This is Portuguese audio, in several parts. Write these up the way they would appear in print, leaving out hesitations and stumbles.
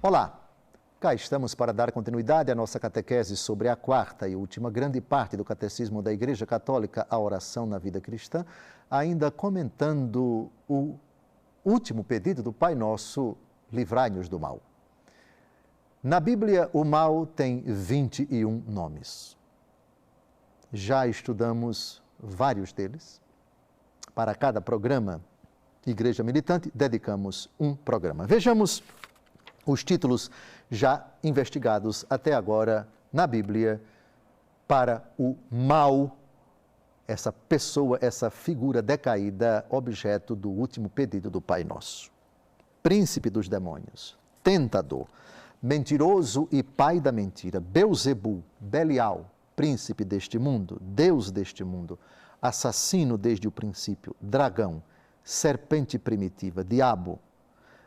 Olá, cá estamos para dar continuidade à nossa catequese sobre a quarta e última grande parte do Catecismo da Igreja Católica, a oração na vida cristã, ainda comentando o último pedido do Pai Nosso, livrai-nos do mal. Na Bíblia, o mal tem 21 nomes. Já estudamos vários deles. Para cada programa Igreja Militante, dedicamos um programa. Vejamos os títulos já investigados até agora na Bíblia para o mal, essa pessoa, essa figura decaída, objeto do último pedido do Pai Nosso. Príncipe dos demônios, tentador, mentiroso e pai da mentira, Belzebu, Belial, príncipe deste mundo, Deus deste mundo, assassino desde o princípio, dragão, serpente primitiva, diabo,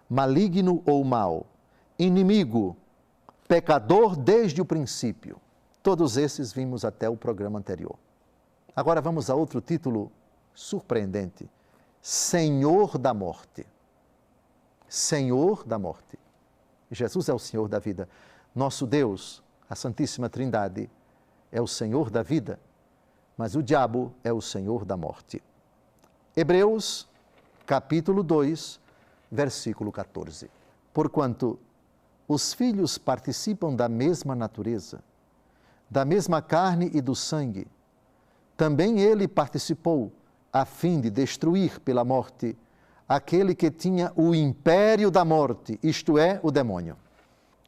maligno ou mau, inimigo, pecador desde o princípio. Todos esses vimos até o programa anterior. Agora vamos a outro título surpreendente: Senhor da morte. Senhor da morte. Jesus é o Senhor da vida. Nosso Deus, a Santíssima Trindade, é o Senhor da vida, mas o diabo é o Senhor da morte. Hebreus, capítulo 2, versículo 14. Porquanto os filhos participam da mesma natureza, da mesma carne e do sangue, também ele participou, a fim de destruir pela morte aquele que tinha o império da morte, isto é, o demônio.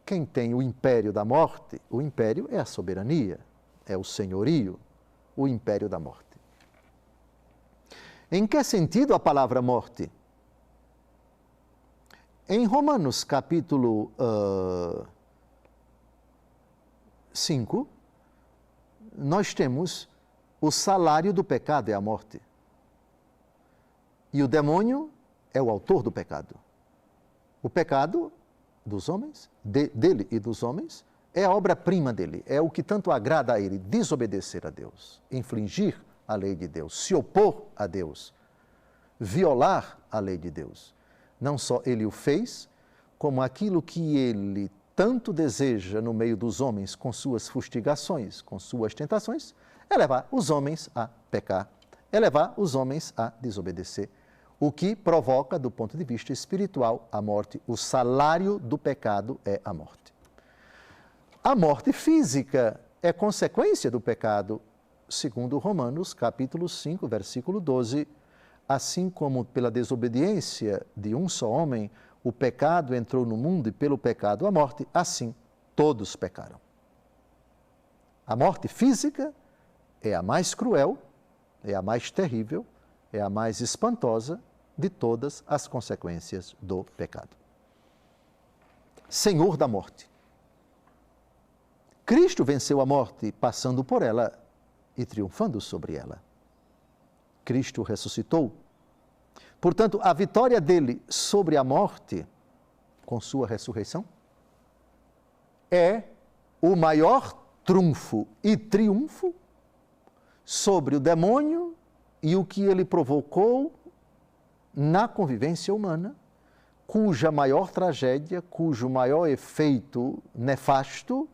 Quem tem o império da morte? O império é a soberania, é o senhorio, o império da morte. Em que sentido a palavra morte? Em Romanos capítulo 5, nós temos o salário do pecado é a morte. E o demônio é o autor do pecado. O pecado dos homens, dele e dos homens, é a obra-prima dele, é o que tanto agrada a ele, desobedecer a Deus, infringir a lei de Deus, se opor a Deus, violar a lei de Deus. Não só ele o fez, como aquilo que ele tanto deseja no meio dos homens com suas fustigações, com suas tentações, é levar os homens a pecar, é levar os homens a desobedecer, o que provoca, do ponto de vista espiritual, a morte. O salário do pecado é a morte. A morte física é consequência do pecado, segundo Romanos, capítulo 5, versículo 12, assim como pela desobediência de um só homem, o pecado entrou no mundo e pelo pecado a morte, assim todos pecaram. A morte física é a mais cruel, é a mais terrível, é a mais espantosa de todas as consequências do pecado. Senhor da morte. Cristo venceu a morte passando por ela e triunfando sobre ela. Cristo ressuscitou. Portanto, a vitória dele sobre a morte, com sua ressurreição, é o maior trunfo e triunfo sobre o demônio e o que ele provocou na convivência humana, cuja maior tragédia, cujo maior efeito nefasto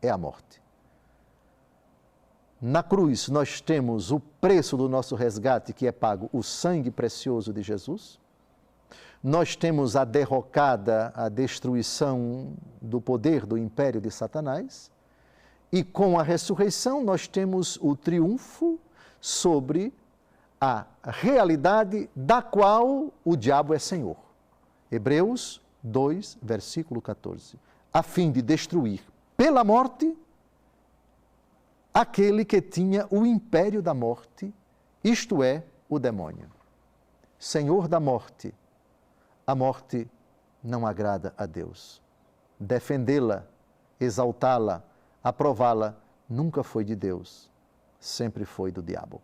é a morte. Na cruz, nós temos o preço do nosso resgate, que é pago, o sangue precioso de Jesus. Nós temos a derrocada, a destruição do poder do império de Satanás. E com a ressurreição, nós temos o triunfo sobre a realidade da qual o diabo é senhor. Hebreus 2, versículo 14. A fim de destruir pela morte aquele que tinha o império da morte, isto é, o demônio. Senhor da morte, a morte não agrada a Deus. Defendê-la, exaltá-la, aprová-la, nunca foi de Deus, sempre foi do diabo.